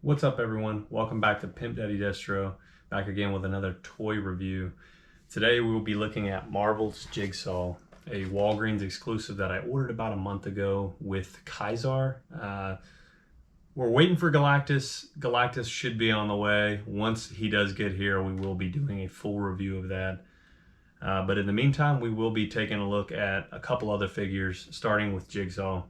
What's up, everyone? Welcome back to Pimp Daddy Destro, back again with another toy review. Today we will be looking at Marvel's Jigsaw, a Walgreens exclusive that I ordered about a month ago with Kaiser. We're waiting for Galactus. Galactus should be on the way. Once he does get here, we will be doing a full review of that. But in the meantime, we will be taking a look at a couple other figures, starting with Jigsaw.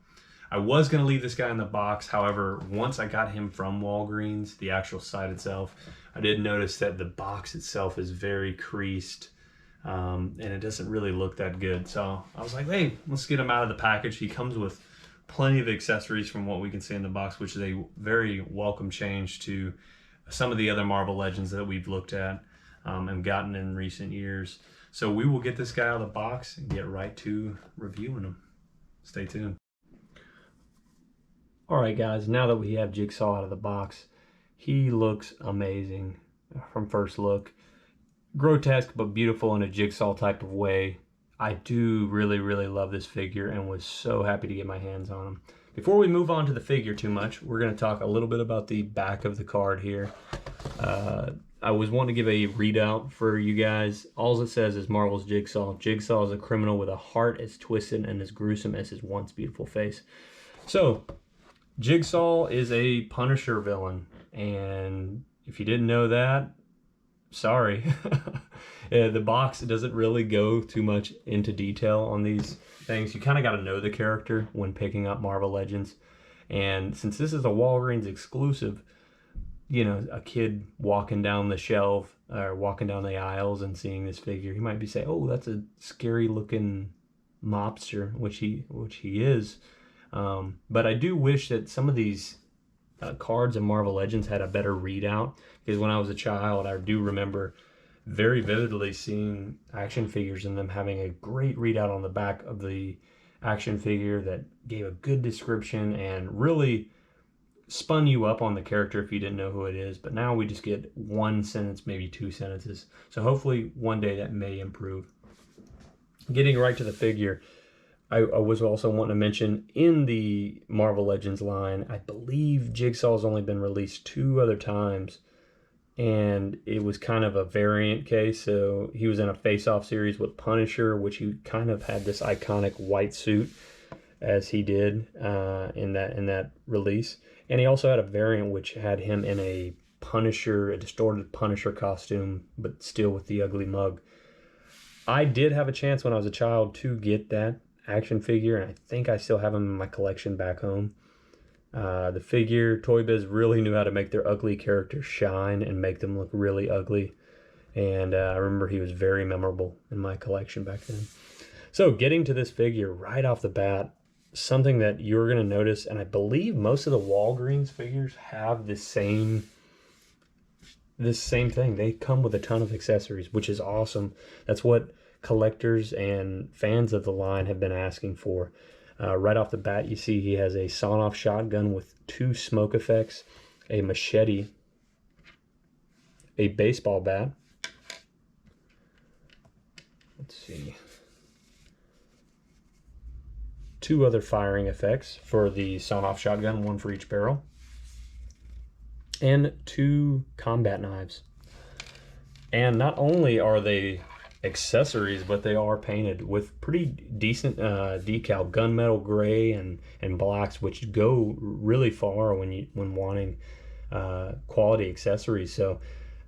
I was going to leave this guy in the box. However, once I got him from Walgreens, the actual site itself, I did notice that the box itself is very creased, and it doesn't really look that good. So I was like, hey, let's get him out of the package. He comes with plenty of accessories from what we can see in the box, which is a very welcome change to some of the other Marvel Legends that we've looked at and gotten in recent years. So we will get this guy out of the box and get right to reviewing him. Stay tuned. Alright guys, now that we have Jigsaw out of the box, he looks amazing from first look. Grotesque but beautiful in a Jigsaw type of way. I do really love this figure and was so happy to get my hands on him. Before we move on to the figure too much, we're going to talk a little bit about the back of the card here. I was wanting to give a readout for you guys. All it says is Marvel's Jigsaw. Jigsaw is a criminal with a heart as twisted and as gruesome as his once beautiful face. So, Jigsaw is a Punisher villain, and if you didn't know that, sorry. The box doesn't really go too much into detail on these things. You kind of got to know the character when picking up Marvel Legends, and since this is a Walgreens exclusive, you know, a kid walking down the shelf or walking down the aisles and seeing this figure, he might be saying, oh, that's a scary looking mobster, which he is. But I do wish that some of these cards in Marvel Legends had a better readout, because when I was a child, I do remember very vividly seeing action figures in them having a great readout on the back of the action figure that gave a good description and really spun you up on the character if you didn't know who it is. But now we just get one sentence, maybe two sentences. So hopefully one day that may improve. Getting right to the figure, I was also wanting to mention, in the Marvel Legends line, I believe Jigsaw's only been released 2 other times, and it was kind of a variant case. So he was in a face-off series with Punisher, which he kind of had this iconic white suit as he did in that release, and he also had a variant which had him in a Punisher, a distorted Punisher costume, but still with the ugly mug. I did have a chance when I was a child to get that action figure, and I think I still have them in my collection back home. The figure, Toy Biz really knew how to make their ugly characters shine and make them look really ugly, and I remember he was very memorable in my collection back then. So getting to this figure right off the bat, something that you're going to notice, and I believe most of the Walgreens figures have this same thing. They come with a ton of accessories, which is awesome. That's what collectors and fans of the line have been asking for. Right off the bat, you see he has a sawn-off shotgun with 2 smoke effects, a machete, a baseball bat. Let's see. 2 other firing effects for the sawn-off shotgun, 1 for each barrel, and 2 combat knives. And not only are they accessories, but they are painted with pretty decent decal, gunmetal gray and blacks, which go really far when wanting quality accessories. So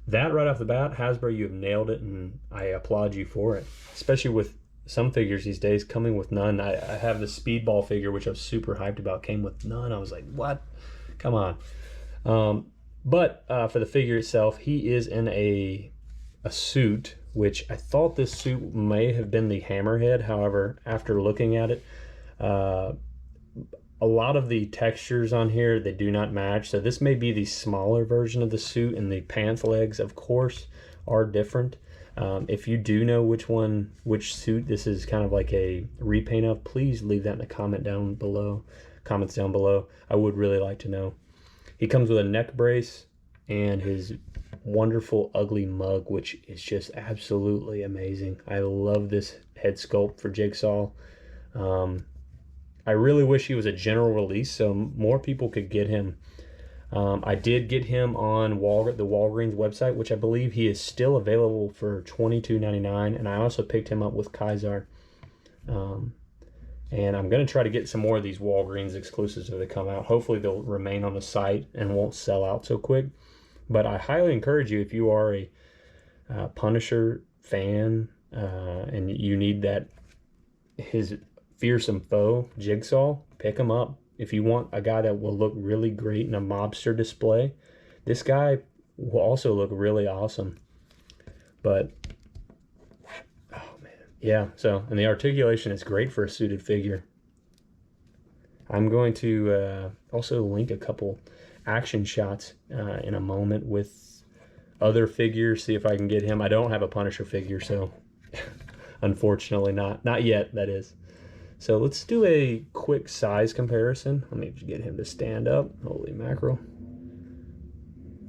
that right off the bat, Hasbro, you have nailed it, and I applaud you for it, especially with some figures these days coming with none. I have the Speedball figure, which I was super hyped about, came with none. I was like, what? Come on. But for the figure itself, he is in a suit, which I thought this suit may have been the Hammerhead. However, after looking at it, a lot of the textures on here, they do not match. So this may be the smaller version of the suit, and the pants legs, of course, are different. If you do know which suit this is kind of like a repaint of, please leave that in the comments down below. I would really like to know. He comes with a neck brace and his wonderful ugly mug, which is just absolutely amazing. I love this head sculpt for Jigsaw. I really wish he was a general release so more people could get him I did get him on the Walgreens website, which I believe he is still available for $22.99, and I also picked him up with Kaiser. And I'm going to try to get some more of these Walgreens exclusives as they come out. Hopefully they'll remain on the site and won't sell out so quick. But I highly encourage you, if you are a Punisher fan and you need his fearsome foe, Jigsaw, pick him up. If you want a guy that will look really great in a mobster display, this guy will also look really awesome. But, oh man, yeah, so, and the articulation is great for a suited figure. I'm going to also link a couple action shots in a moment with other figures, see if I can get him. I don't have a Punisher figure, so unfortunately not yet, that is. So let's do a quick size comparison. Let me get him to stand up. Holy mackerel.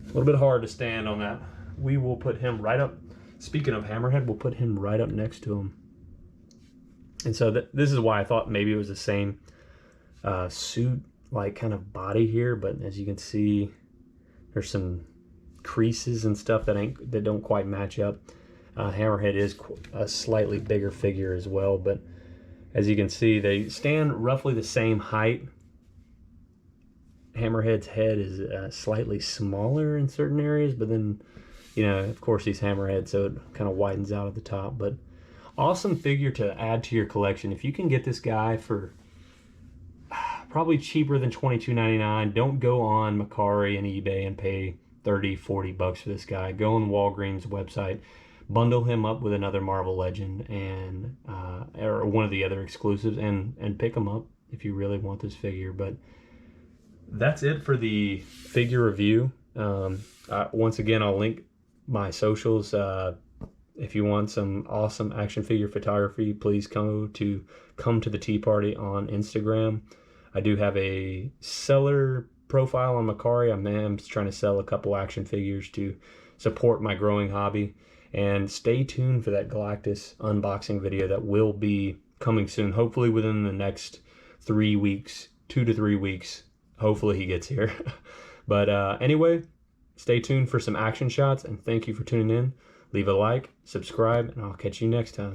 A little bit hard to stand on that. We will put him right up. Speaking of Hammerhead, we'll put him right up next to him. And so this is why I thought maybe it was the same suit, like kind of body here. But as you can see, there's some creases and stuff that don't quite match up. Hammerhead is a slightly bigger figure as well, but as you can see, they stand roughly the same height. Hammerhead's head is slightly smaller in certain areas, but then, you know, of course he's Hammerhead, so it kind of widens out at the top. But awesome figure to add to your collection. If you can get this guy for probably cheaper than $22.99, don't go on Mercari and eBay and pay $30-$40 for this guy. Go on Walgreens website, bundle him up with another Marvel Legend and or one of the other exclusives, and pick him up if you really want this figure. But that's it for the figure review. Once again, I'll link my socials. If you want some awesome action figure photography, please come to the Tea Party on Instagram. I do have a seller profile on Mercari. I'm trying to sell a couple action figures to support my growing hobby. And stay tuned for that Galactus unboxing video that will be coming soon, hopefully within the next 3 weeks, 2 to 3 weeks. Hopefully he gets here. But anyway, stay tuned for some action shots, and thank you for tuning in. Leave a like, subscribe, and I'll catch you next time.